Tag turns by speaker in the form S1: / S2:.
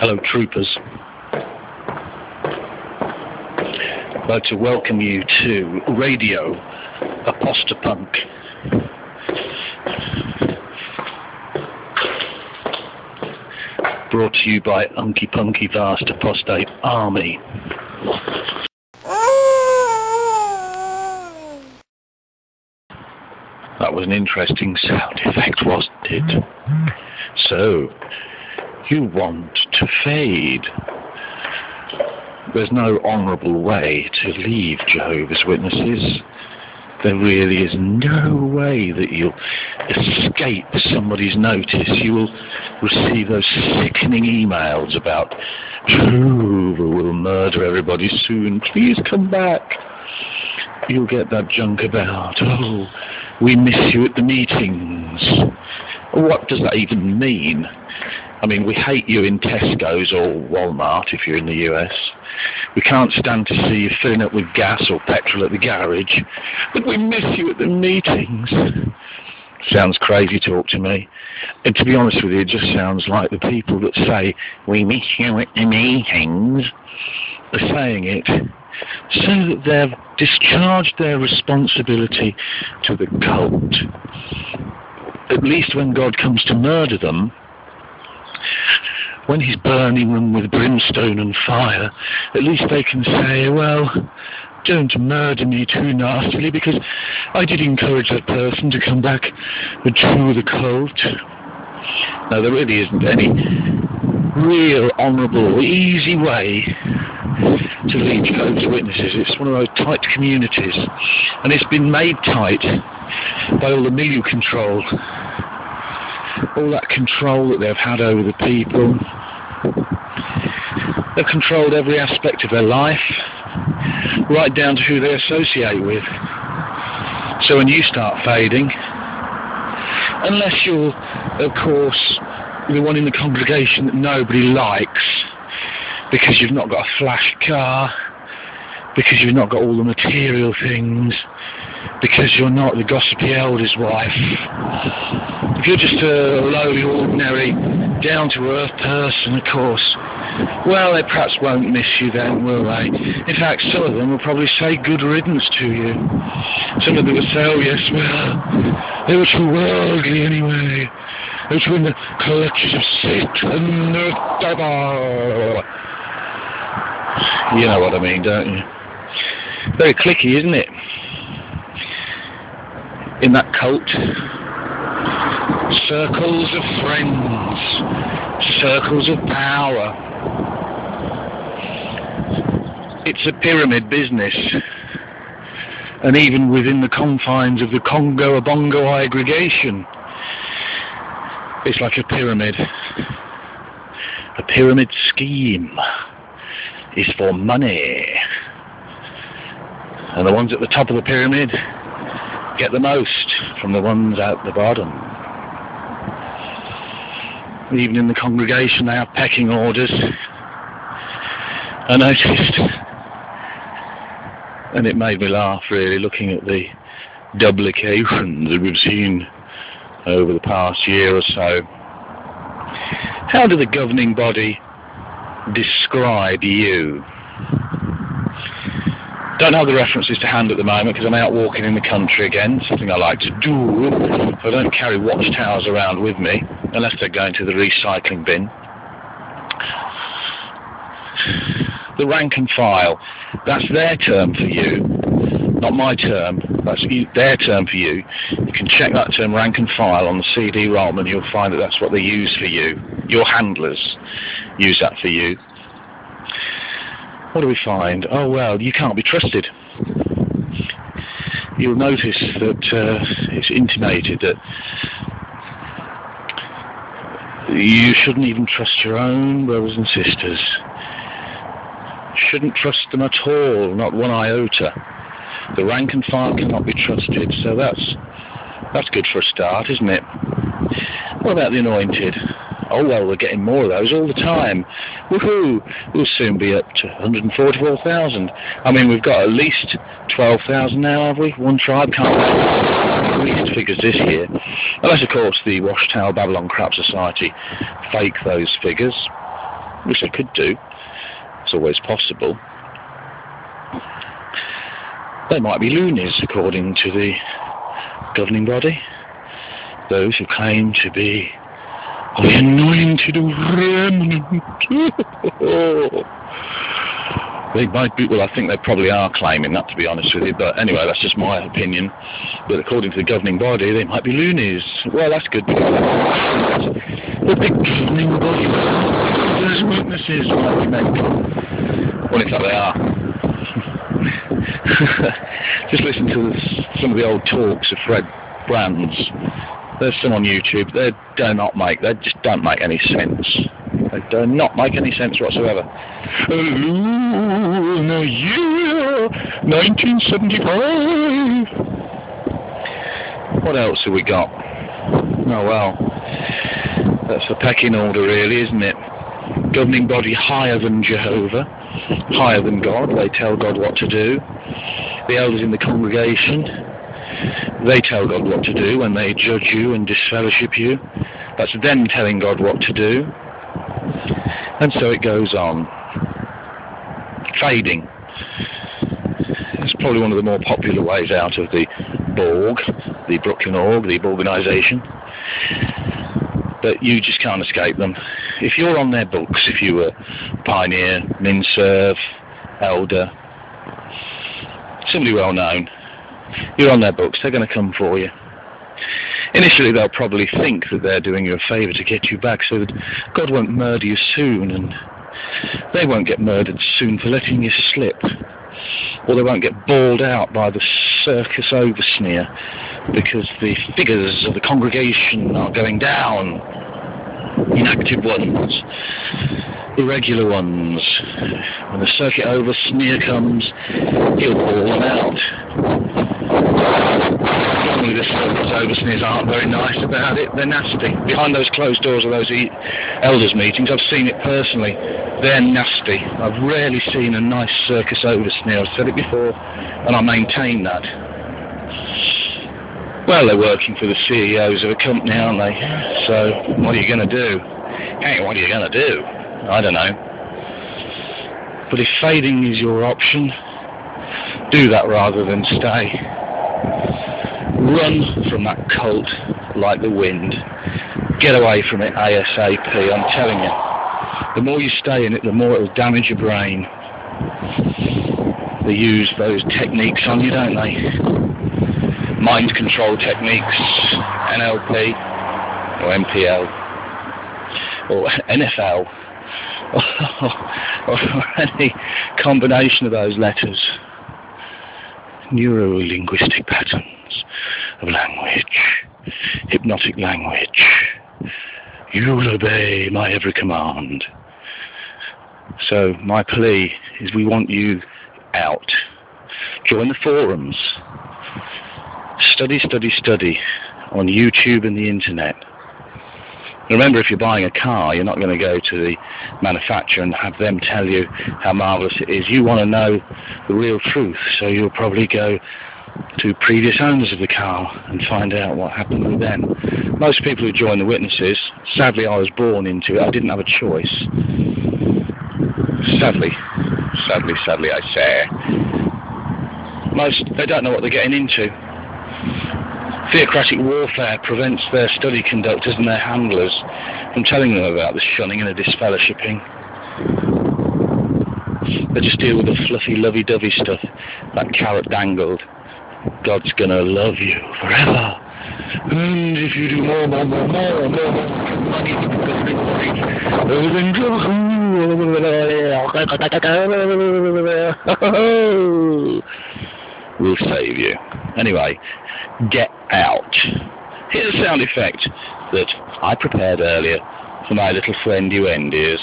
S1: Hello, troopers. I'd like to welcome you to Radio Aposta Punk. Brought to you by Unky Punky Vast Apostate Army. That was an interesting sound effect, wasn't it? So, you want to fade. There's no honourable way to leave Jehovah's Witnesses. There really is no way that you'll escape somebody's notice. You will receive those sickening emails about Jehovah will murder everybody soon. Please come back. You'll get that junk about, oh, we miss you at the meetings. What does that even mean? I mean, we hate you in Tesco's or Walmart if you're in the US. We can't stand to see you filling up with gas or petrol at the garage. But we miss you at the meetings. Sounds crazy talk to me. And to be honest with you, it just sounds like the people that say, we miss you at the meetings, are saying it so that they've discharged their responsibility to the cult. At least when God comes to murder them, when he's burning them with brimstone and fire, at least they can say, well, don't murder me too nastily, because I did encourage that person to come back to the cult. No, there really isn't any real, honourable, easy way to lead Jehovah's Witnesses. It's one of those tight communities, and it's been made tight by all the media control. All that control that they've had over the people. They've controlled every aspect of their life, right down to who they associate with. So when you start fading, unless you're, of course, the one in the congregation that nobody likes, because you've not got a flash car, because you've not got all the material things, because you're not the gossipy elder's wife. If you're just a lowly, ordinary, down-to-earth person, of course, well, they perhaps won't miss you then, will they? In fact, some of them will probably say good riddance to you. Some of them will say, oh yes, well, they were too worldly anyway. They were too in the clutches of Satan, the devil. You know what I mean, don't you? Very cliquey, isn't it? In that cult, circles of friends, circles of power. It's a pyramid business, and even within the confines of the Congo-Abongo aggregation, it's like a pyramid. A pyramid scheme is for money, and the ones at the top of the pyramid get the most from the ones at the bottom. Even in the congregation they have pecking orders. I noticed, and it made me laugh really, looking at the duplications that we've seen over the past year or so. How do the governing body describe you? Don't have the references to hand at the moment because I'm out walking in the country again, something I like to do. I don't carry watchtowers around with me unless they're going to the recycling bin. The rank and file, that's their term for you, not my term. That's their term for you. You can check that term, rank and file, on the CD-ROM, and you'll find that that's what they use for you. Your handlers use that for you. What do we find? Oh, well, you can't be trusted. You'll notice that it's intimated that you shouldn't even trust your own brothers and sisters. Shouldn't trust them at all, not one iota. The rank and file cannot be trusted, so that's good for a start, isn't it? What about the anointed? Oh, well, we're getting more of those all the time. Woohoo! We'll soon be up to 144,000. I mean, we've got at least 12,000 now, have we? One tribe can't release figures this year. Unless, of course, the Watchtower Babylon Crap Society fake those figures. which they could do. It's always possible. They might be loonies, according to the governing body. Those who claim to be the anointed remnant. They might be, well, I think they probably are claiming that, to be honest with you, but anyway, that's just my opinion. But according to the governing body, they might be loonies. Well, that's good. The big governing body, those witnesses might be mental. Well, in fact, they are. Just listen to some of the old talks of Fred Brands. There's some on YouTube. They just don't make any sense. They do not make any sense whatsoever. Hello, in the year 1975. What else have we got? Oh well, that's the pecking order, really, isn't it? Governing body higher than Jehovah, higher than God. They tell God what to do. The elders in the congregation, they tell God what to do when they judge you and disfellowship you. That's them telling God what to do. And so it goes on. Fading. It's probably one of the more popular ways out of the Borg, the Brooklyn Org, the organisation. But you just can't escape them. If you're on their books, if you were pioneer, min-serve, elder, somebody well known, you're on their books, they're going to come for you. Initially they'll probably think that they're doing you a favour to get you back so that God won't murder you soon, and they won't get murdered soon for letting you slip. Or they won't get bawled out by the circus oversneer because the figures of the congregation are going down. Inactive ones, irregular ones. When the circuit oversneer comes, he'll bawl them out. Normally the circuit oversneers aren't very nice about it. They're nasty. Behind those closed doors of those elders meetings, I've seen it personally. They're nasty. I've rarely seen a nice circus oversneer. I've said it before, and I maintain that. Well, they're working for the CEOs of a company, aren't they? So, what are you going to do? Hey, what are you going to do? I don't know. But if fading is your option, do that rather than stay. Run from that cult like the wind. Get away from it ASAP, I'm telling you. The more you stay in it, the more it'll damage your brain. They use those techniques on you, don't they? Mind control techniques, NLP, or MPL, or NFL, or any combination of those letters. Neuro-linguistic patterns of language, hypnotic language. You'll obey my every command. So my plea is we want you out. Join the forums. Study on YouTube and the internet. Remember, if you're buying a car, you're not going to go to the manufacturer and have them tell you how marvellous it is. You want to know the real truth, so you'll probably go to previous owners of the car and find out what happened with them. Most people who join the witnesses, sadly I was born into it, I didn't have a choice. Sadly I say. Most, they don't know what they're getting into. Theocratic warfare prevents their study conductors and their handlers from telling them about the shunning and the disfellowshipping. They just deal with the fluffy, lovey-dovey stuff, that carrot dangled. God's gonna love you forever. And if you do more money, we'll save you. Anyway, get out. Here's a sound effect that I prepared earlier for my little friend you endies.